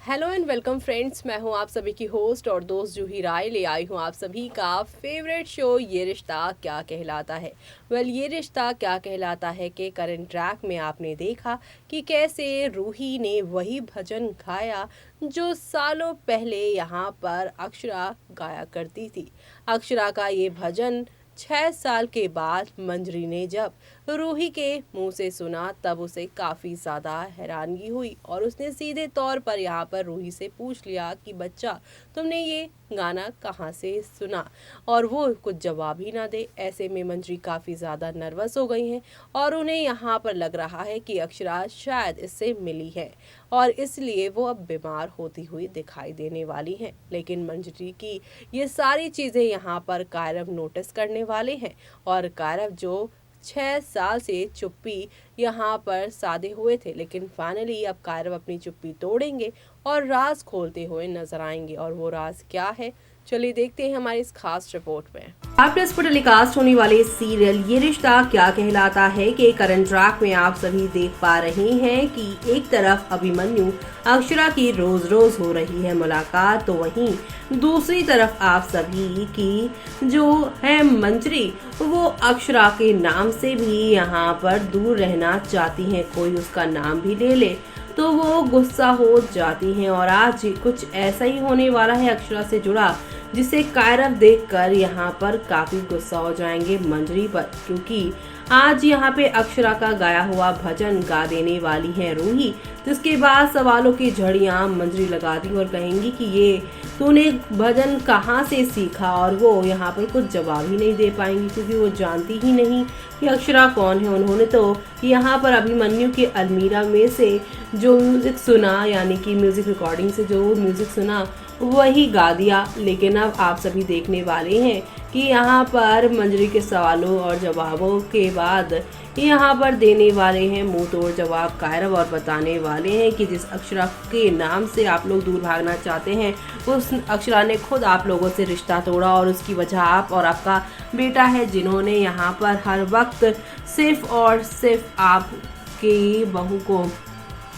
Hello and welcome friends, मैं हूं आप सभी की होस्ट और दोस्त जूही राय। ले आई हूं आप सभी का फेवरेट शो ये रिश्ता क्या कहलाता है। ये रिश्ता क्या कहलाता है कि करंट ट्रैक में आपने देखा कि कैसे रूही ने वही भजन गाया जो सालों पहले यहाँ पर अक्षरा गाया करती थी। अक्षरा का ये भजन 6 साल के बाद मंजरी ने जब रूही के मुंह से सुना तब उसे काफ़ी ज़्यादा हैरानगी हुई और उसने सीधे तौर पर यहाँ पर रूही से पूछ लिया कि बच्चा, तुमने ये गाना कहाँ से सुना। और वो कुछ जवाब ही ना दे। ऐसे में मंजरी काफ़ी ज़्यादा नर्वस हो गई हैं और उन्हें यहाँ पर लग रहा है कि अक्षरा शायद इससे मिली है और इसलिए वो अब बीमार होती हुई दिखाई देने वाली हैं। लेकिन मंजरी की ये सारी चीज़ें यहाँ पर कायरव नोटिस करने वाले हैं और कायरव जो 6 साल से चुप्पी यहाँ पर साधे हुए थे, लेकिन फाइनली अब कायरव अपनी चुप्पी तोड़ेंगे और राज खोलते हुए नजर आएंगे। और वो राज क्या है, चलिए देखते हैं हमारी इस खास रिपोर्ट में। स्टार प्लस पर टेलीकास्ट होने वाले सीरियल ये रिश्ता क्या कहलाता है के करंट ट्रैक में आप सभी देख पा रहे हैं कि एक तरफ अभिमन्यु अक्षरा की रोज रोज हो रही है मुलाकात, तो वहीं दूसरी तरफ आप सभी की जो है मंजरी, वो अक्षरा के नाम से भी यहाँ पर दूर रहना चाहती हैं। कोई उसका नाम भी ले ले तो वो गुस्सा हो जाती हैं और आज कुछ ऐसा ही होने वाला है अक्षरा से जुड़ा, जिसे कायरव देखकर यहाँ पर काफी गुस्सा हो जाएंगे मंजरी पर, क्योंकि आज यहाँ पे अक्षरा का गाया हुआ भजन गा देने वाली है रूही। जिसके बाद सवालों की झड़ियां मंजरी लगा दी और कहेंगी कि ये तूने भजन कहाँ से सीखा, और वो यहाँ पर कुछ जवाब ही नहीं दे पाएंगी क्योंकि वो जानती ही नहीं कि अक्षरा कौन है। उन्होंने तो यहाँ पर अभिमन्यु के अलमीरा में से जो म्यूजिक सुना, यानी कि म्यूजिक रिकॉर्डिंग से जो म्यूजिक सुना वही गा दिया। लेकिन अब आप सभी देखने वाले हैं कि यहाँ पर मंजरी के सवालों और जवाबों के बाद यहाँ पर देने वाले हैं मुंह तोड़ जवाब कायरव और बताने वाले हैं कि जिस अक्षरा के नाम से आप लोग दूर भागना चाहते हैं, उस अक्षरा ने खुद आप लोगों से रिश्ता तोड़ा और उसकी वजह आप और आपका बेटा है, जिन्होंने यहाँ पर हर वक्त सिर्फ और सिर्फ आपकी बहू को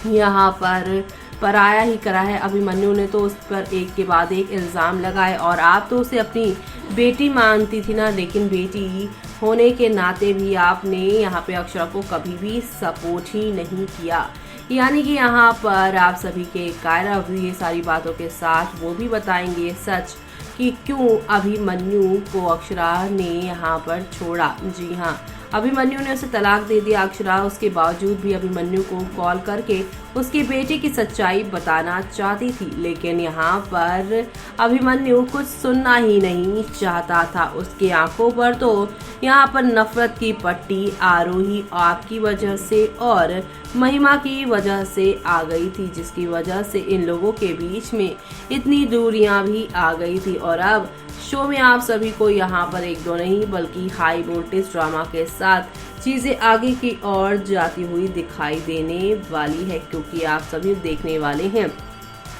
यहाँ पर पराया ही करा है। अभिमन्यु ने तो उस पर एक के बाद एक इल्ज़ाम लगाए और आप तो उसे अपनी बेटी मानती थी ना, लेकिन बेटी होने के नाते भी आपने यहाँ पे अक्षरा को कभी भी सपोर्ट ही नहीं किया। यानी कि यहाँ पर आप सभी के कायरव ये सारी बातों के साथ वो भी बताएंगे सच कि क्यों अभिमन्यु को अक्षरा ने यहाँ पर छोड़ा। जी हाँ, अभिमन्यु ने उसे तलाक दे दिया। अक्षरा उसके बावजूद भी अभिमन्यु को कॉल करके उसके बेटे की सच्चाई बताना चाहती थी, लेकिन यहाँ पर अभिमन्यु कुछ सुनना ही नहीं चाहता था। उसके आंखों पर तो यहाँ पर नफरत की पट्टी आरोही आपकी वजह से और महिमा की वजह से आ गई थी, जिसकी वजह से इन लोगों के बीच में इतनी दूरियां भी आ गई थी। और अब शो में आप सभी को यहाँ पर एक दो नहीं बल्कि हाई वोल्टेज ड्रामा के साथ चीजें आगे की ओर जाती हुई दिखाई देने वाली है, क्योंकि आप सभी देखने वाले हैं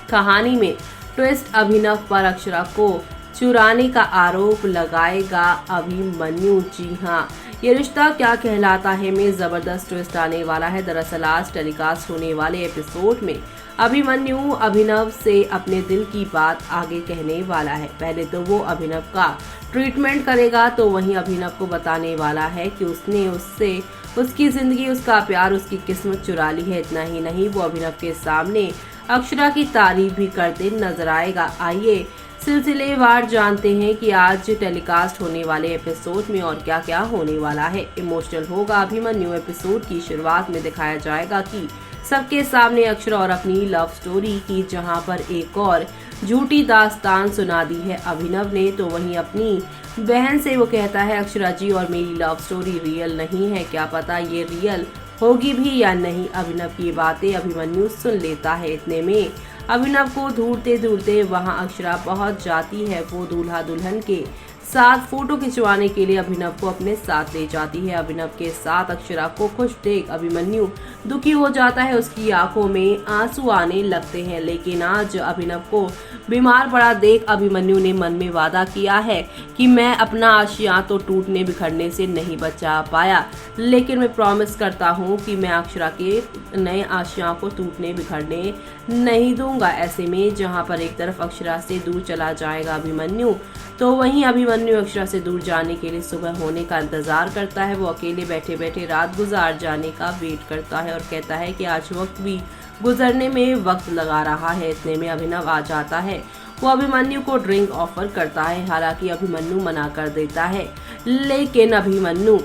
कहानी में ट्विस्ट। अभिनव पर अक्षरा को चुराने का आरोप लगाएगा अभिमन्यु। जी हाँ, ये रिश्ता क्या कहलाता है में जबरदस्त ट्विस्ट आने वाला है। दरअसल आज टेलीकास्ट होने वाले एपिसोड में अभिमन्यु अभिनव से अपने दिल की बात आगे कहने वाला है। पहले तो वो अभिनव का ट्रीटमेंट करेगा, तो वहीं अभिनव को बताने वाला है कि उसने उससे उसकी जिंदगी, उसका प्यार, उसकी किस्मत चुरा ली है। इतना ही नहीं, वो अभिनव के सामने अक्षरा की तारीफ भी करते नजर आएगा। आइए सिलसिलेवार जानते हैं कि आज टेलीकास्ट होने वाले एपिसोड में और क्या क्या होने वाला है। इमोशनल होगा अभिमन्यु। एपिसोड की शुरुआत में दिखाया जाएगा कि सबके सामने अक्षरा और अपनी लव स्टोरी की, जहां पर एक और झूठी दास्तान सुना दी है अभिनव ने। तो वहीं अपनी बहन से वो कहता है, अक्षरा जी और मेरी लव स्टोरी रियल नहीं है, क्या पता ये रियल होगी भी या नहीं। अभिनव की बातें अभिमन्यु सुन लेता है। इतने में अभिनव को ढूंढते ढूंढते वहां अक्षरा पहुंच जाती है। वो दूल्हा दुल्हन के साथ फोटो खिंचवाने के लिए अभिनव को अपने साथ ले जाती है। अभिनव के साथ अक्षरा को खुश देख अभिमन्यु दुखी हो जाता है, उसकी आंखों में आंसू आने लगते हैं। लेकिन आज अभिनव को बीमार पड़ा देख अभिमन्यु ने मन में वादा किया है कि मैं अपना आशियां तो टूटने बिखरने से नहीं बचा पाया, लेकिन मैं प्रॉमिस करता हूँ कि मैं अक्षरा के नए आशियां को टूटने बिखरने नहीं दूंगा। ऐसे में जहाँ पर एक तरफ अक्षरा से दूर चला जाएगा अभिमन्यु, तो वहीं अभिमन्यु अक्षरा से दूर जाने के लिए सुबह होने का इंतजार करता है। वो अकेले बैठे बैठे रात गुजार जाने का वेट करता है और कहता है कि आज वक्त भी गुजरने में वक्त लगा रहा है। इतने में अभिनव आ जाता है। वो अभिमन्यु को ड्रिंक ऑफर करता है, हालांकि अभिमन्यु मना कर देता है, लेकिन अभिमन्यु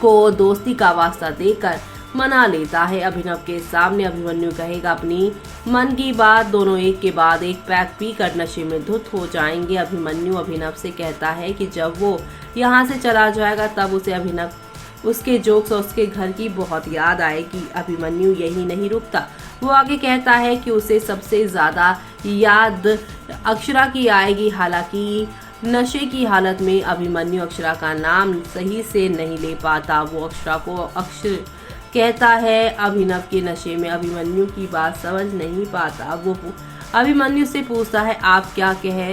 को दोस्ती का वास्ता देकर मना लेता है। अभिनव के सामने अभिमन्यु कहेगा अपनी मन की बात। दोनों एक के बाद एक पैक पीकर नशे में धुत हो जाएंगे। अभिमन्यु अभिनव से कहता है कि जब वो यहाँ से चला जाएगा तब उसे अभिनव उसके जोक्स और उसके घर की बहुत याद आएगी। अभिमन्यु यही नहीं रुकता, वो आगे कहता है कि उसे सबसे ज्यादा याद अक्षरा की आएगी। हालांकि नशे की हालत में अभिमन्यु अक्षरा का नाम सही से नहीं ले पाता। वो अक्षरा को अक्षर कहता है। अभिनव के नशे में अभिमन्यु की बात समझ नहीं पाता। वो अभिमन्यु से पूछता है आप क्या कह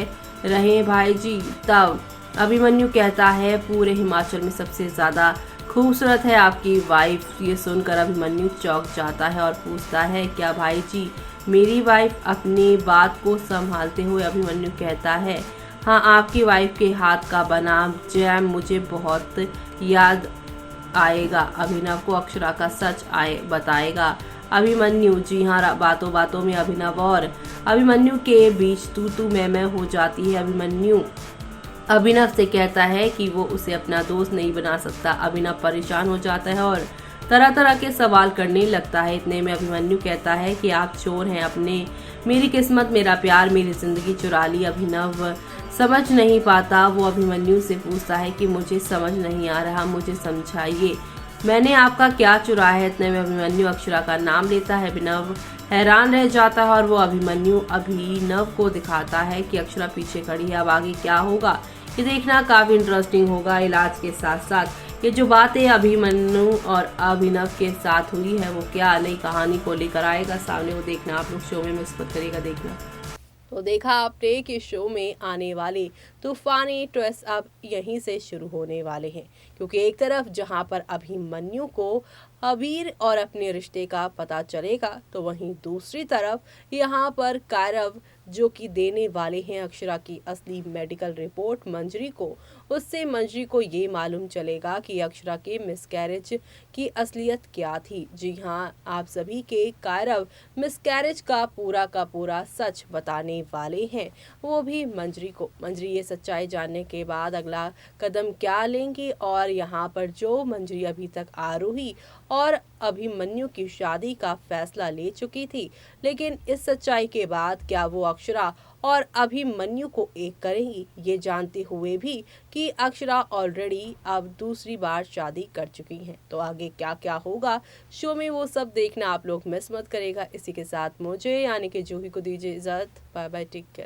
रहे हैं भाई जी। तब अभिमन्यु कहता है पूरे हिमाचल में सबसे ज्यादा खूबसूरत है आपकी वाइफ। ये सुनकर अभिमन्यु चौंक जाता है और पूछता है क्या भाई जी मेरी वाइफ। अपनी बात को संभालते हुए अभिमन्यु कहता है हाँ, आपकी वाइफ के हाथ का बना जैम मुझे बहुत याद आएगा। अभिनव को अक्षरा का सच बताएगा अभिमन्यु। जी हाँ, बातों बातों में अभिनव और अभिमन्यु के बीच तू मैं हो जाती है। अभिमन्यु अभिनव से कहता है कि वो उसे अपना दोस्त नहीं बना सकता। अभिनव परेशान हो जाता है और तरह तरह के सवाल करने लगता है। इतने में अभिमन्यु कहता है कि आप चोर हैं, अपने मेरी किस्मत मेरा प्यार मेरी जिंदगी चुरा ली। अभिनव समझ नहीं पाता। वो अभिमन्यु से पूछता है कि मुझे समझ नहीं आ रहा, मुझे समझाइए मैंने आपका क्या चुराया है। इतने में अभिमन्यु अक्षरा का नाम लेता है। अभिनव हैरान रह जाता है और वो अभिनव को दिखाता है कि अक्षरा पीछे खड़ी है। अब आगे क्या होगा ये देखना काफी इंटरेस्टिंग होगा। इलाज के साथ साथ ये जो बातें अभिमन्यु और अभिनव के साथ हुई है वो क्या नई कहानी को लेकर आएगा सामने, वो देखना आप लोग शो में मिस मत करिएगा देखना। तो देखा आपने कि शो में आने वाले तूफानी ट्विस्ट अब यहीं से शुरू होने वाले हैं, क्योंकि एक तरफ जहां पर अभिमन्यु को अबीर और अपने रिश्ते का पता चलेगा, तो वहीं दूसरी तरफ यहां पर कायरव जो कि देने वाले हैं अक्षरा की असली मेडिकल रिपोर्ट मंजरी को। उससे मंजरी को ये मालूम चलेगा कि अक्षरा के मिसकैरेज की असलियत क्या थी। जी हाँ, आप सभी के कायरव मिसकैरेज का पूरा सच बताने वाले हैं, वो भी मंजरी को। मंजरी ये सच्चाई जानने के बाद अगला कदम क्या लेंगी और यहाँ पर जो मंजरी अभी तक आरोही और अभिमन्यु की शादी का फैसला ले चुकी थी, लेकिन इस सच्चाई के बाद क्या वो अक्षरा और अभिमन्यु को एक करेंगी, ये जानते हुए भी कि अक्षरा ऑलरेडी अब दूसरी बार शादी कर चुकी हैं। तो आगे क्या क्या होगा शो में वो सब देखना आप लोग मिस मत करेगा। इसी के साथ मुझे यानी कि जूही को दीजिए इजाजत। Bye bye, take care.